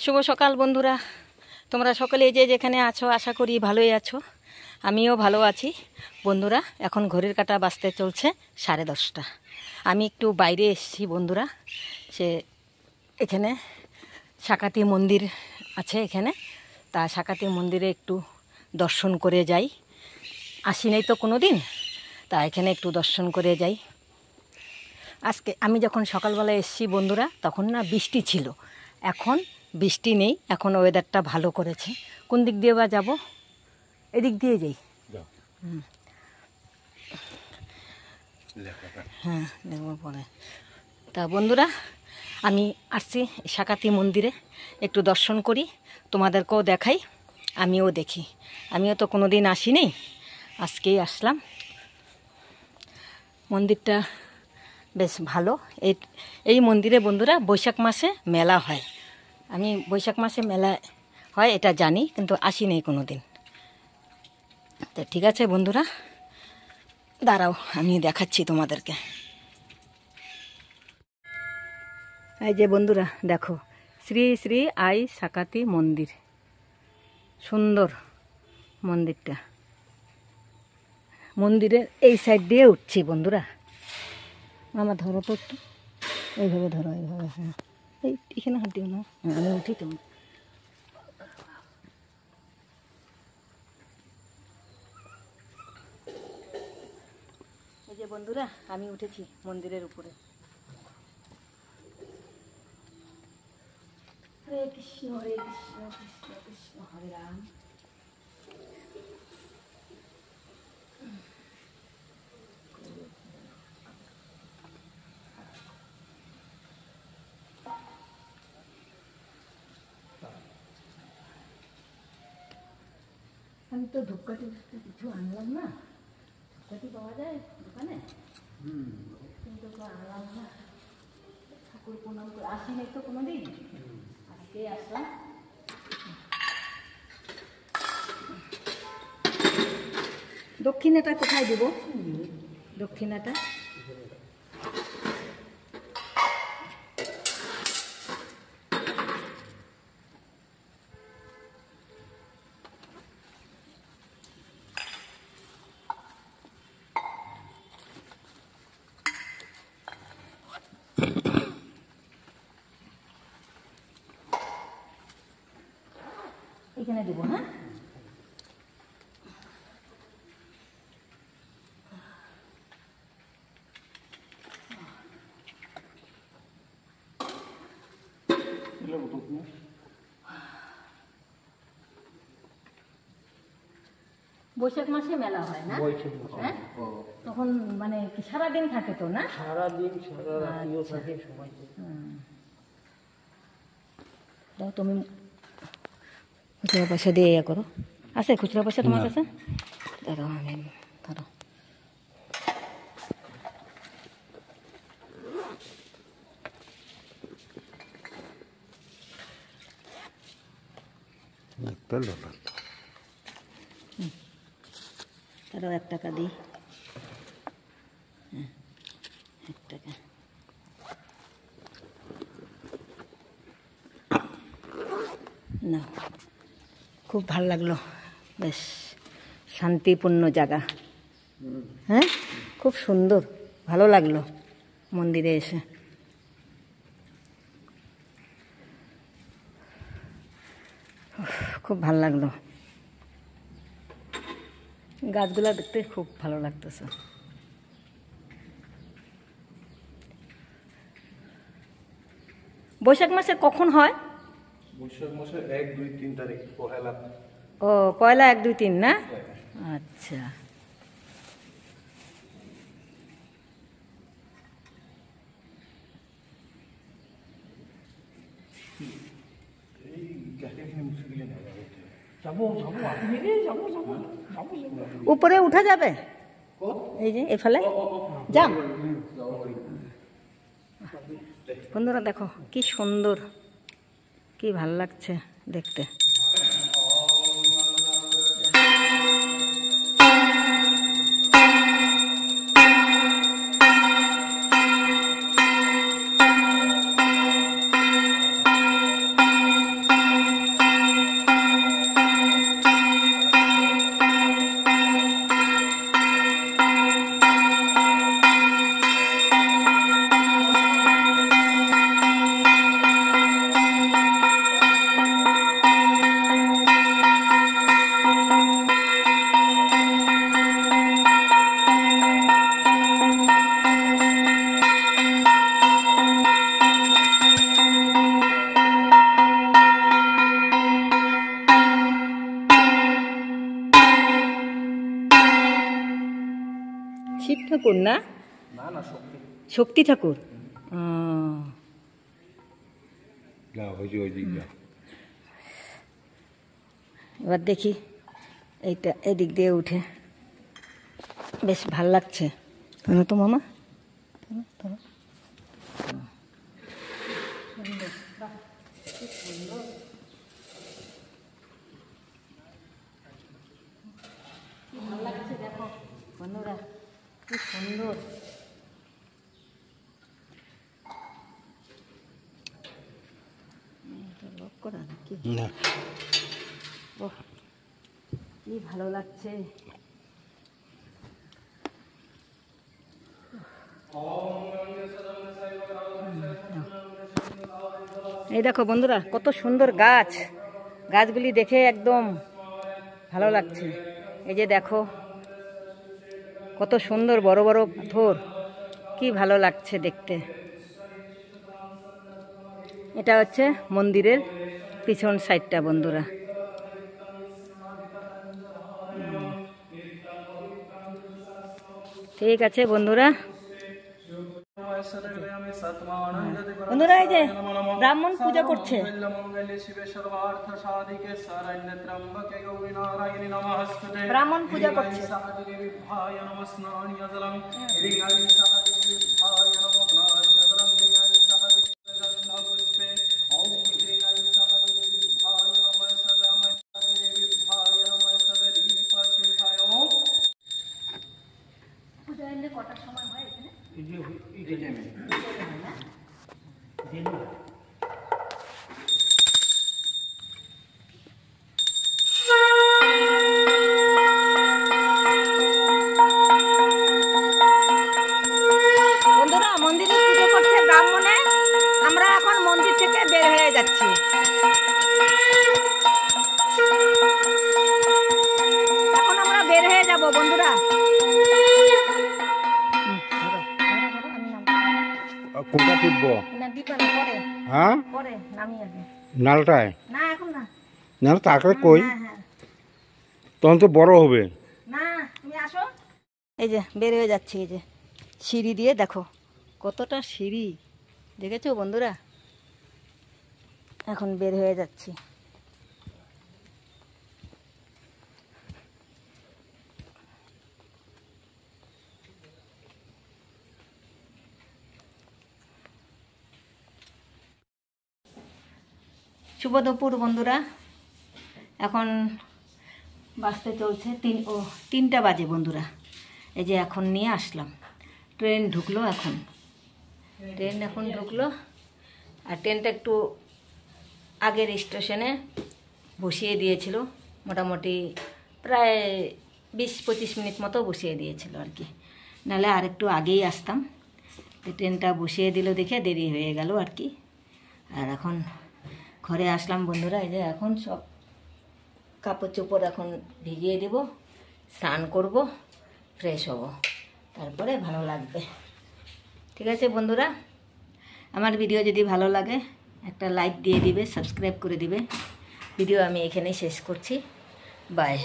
শুভ সকাল বন্ধুরা, তোমরা সকলে যে যেখানে আছো আশা করি ভালোই আছো। আমিও ভালো আছি বন্ধুরা। এখন ঘড়ির কাঁটা বাজতে চলছে 10:30। আমি একটু বাইরে এসেছি বন্ধুরা। সে এখানে সাকাতি মন্দির আছে এখানে, তা সাকাতি মন্দিরে একটু দর্শন করে যাই। আসি নাই তো কোনো দিন, তা এখানে একটু দর্শন করে যাই। আজকে আমি যখন সকালবেলা এসেছি বন্ধুরা, তখন না বৃষ্টি ছিল, এখন বৃষ্টি নেই, এখন ওয়েদারটা ভালো করেছে। কোন দিক দিয়ে বা যাবো? এদিক দিয়ে যাই। হ্যাঁ, দেখবো পরে। তা বন্ধুরা, আমি আসছি সাকাতি মন্দিরে, একটু দর্শন করি, তোমাদেরকেও দেখাই, আমিও দেখি। আমিও তো কোনো দিন আসিনি, আজকেই আসলাম। মন্দিরটা বেশ ভালো। এই মন্দিরে বন্ধুরা বৈশাখ মাসে মেলা হয়। আমি বৈশাখ মাসে মেলা হয় এটা জানি, কিন্তু আসিনি কোনো দিন। তো ঠিক আছে বন্ধুরা, দাঁড়াও আমি দেখাচ্ছি তোমাদেরকে। এই যে বন্ধুরা দেখো, শ্রী শ্রী আই সাকাতি মন্দির, সুন্দর মন্দিরটা। মন্দিরের এই সাইড দিয়ে উঠছি বন্ধুরা। মামা ধরো তো একটু, এইভাবে ধরো, এইভাবে। হ্যাঁ, এইখানে হাত দিও না, আমি উঠি তো। এই যে বন্ধুরা, আমি উঠেছি মন্দিরের উপরে। হরে কৃষ্ণ হরে কৃষ্ণ কৃষ্ণ কৃষ্ণ হরে রাম। আমি তো ধূপকাঠি কিছু আনলাম না। ধূপকাঠি পাওয়া যায় দোকানে, কিন্তু আনলাম না। ঠাকুর প্রণাম করে আসিনি তো কোনোদিন, আজকে আসলাম। দক্ষিণাটা কোথায় দেব? দক্ষিণাটা এখানে দেবো। হ্যাঁ, বৈশাখ মাসে মেলা হয় না? হ্যাঁ, তখন মানে কি সারাদিন থাকে তো না? সারাদিন সারা রাতিও থাকে সময়। দাও তুমি খুচরা পয়সা দিয়ে ইয়ে করো। আছে খুচরা পয়সা তোমার কাছে? দাঁড়াও আমি ধরো। দাঁড়াও 1 টাকা দিই। 1 টাকা। না, খুব ভালো লাগলো, বেশ শান্তিপূর্ণ জায়গা। হ্যাঁ, খুব সুন্দর, ভালো লাগলো মন্দিরে এসে। খুব ভালো লাগলো, গাছগুলা দেখতে খুব ভালো লাগতেছে। বৈশাখ মাসে কখন হয়? বৈশাখ মাসে 1, 2, 3 তারিখ পহেলা। ও, পয়লা 1, 2, 3 না? আচ্ছা। উপরে উঠা যাবে? এই যে এফালে যাম। বন্ধুরা দেখো কি সুন্দর, কি ভাল লাগছে দেখতে। শিব ঠাকুর না? না না শক্তি। শক্তি ঠাকুর। এবার দেখি এইটা এদিক দিয়ে উঠে, বেশ ভাল লাগছে কেন তো মামা। ভালো লাগছে দেখো বন্ধুরা, কি সুন্দর। লক করা নাকি? না ওহ কি ভালো লাগছে। এই দেখো বন্ধুরা কত সুন্দর গাছ, গাছগুলি দেখে একদম ভালো লাগছে। এই যে দেখো কত সুন্দর বড় বড় পাথর, কি ভালো লাগছে দেখতে। এটা হচ্ছে মন্দিরের পিছন সাইডটা বন্ধুরা। ঠিক আছে বন্ধুরা, বন্ধুরা এই যে ব্রাহ্মণ পূজা করছে। ব্রাহ্মণ পূজা করছে। কটার সময় হয় এখানে? বন্ধুরা মন্দিরে পুজো করছে ব্রাহ্মণে, আমরা এখন মন্দির থেকে বের হয়ে যাচ্ছি। এখন আমরা বের হয়ে যাব বন্ধুরা। কোনটা টিপবো? হ্যাঁ পরে নামি আগে। নালটায় না এখন না। নাল তাকে কই, তখন তো বড় হবে না। তুমি আসো। এই যে বের হয়ে যাচ্ছি, এই যে সিঁড়ি দিয়ে দেখো কতটা সিঁড়ি, দেখেছো বন্ধুরা? এখন বের হয়ে যাচ্ছি। শুভ দুপুর বন্ধুরা, এখন বাসতে চলছে 3টা বাজে বন্ধুরা। এই যে এখন নিয়ে আসলাম, ট্রেন ঢুকলো এখন, ঢুকলো। আর ট্রেনটা একটু আগের স্টেশনে বসিয়ে দিয়েছিল, মোটামুটি প্রায় 20-25 মিনিট মতো বসিয়ে দিয়েছিল আর কি, নাহলে আর একটু আগেই আসতাম। ট্রেনটা বসিয়ে দিল দেখে দেরি হয়ে গেল আর কি। আর এখন ঘরে আসলাম বন্ধুরা। এই যে এখন সব কাপড় চোপড় এখন ভিজিয়ে দেব, স্নান করব, ফ্রেশ হব, তারপরে ভালো লাগবে। ঠিক আছে বন্ধুরা, আমার ভিডিও যদি ভালো লাগে একটা লাইক দিয়ে দিবে, সাবস্ক্রাইব করে দিবে। ভিডিও আমি এখানেই শেষ করছি। বাই।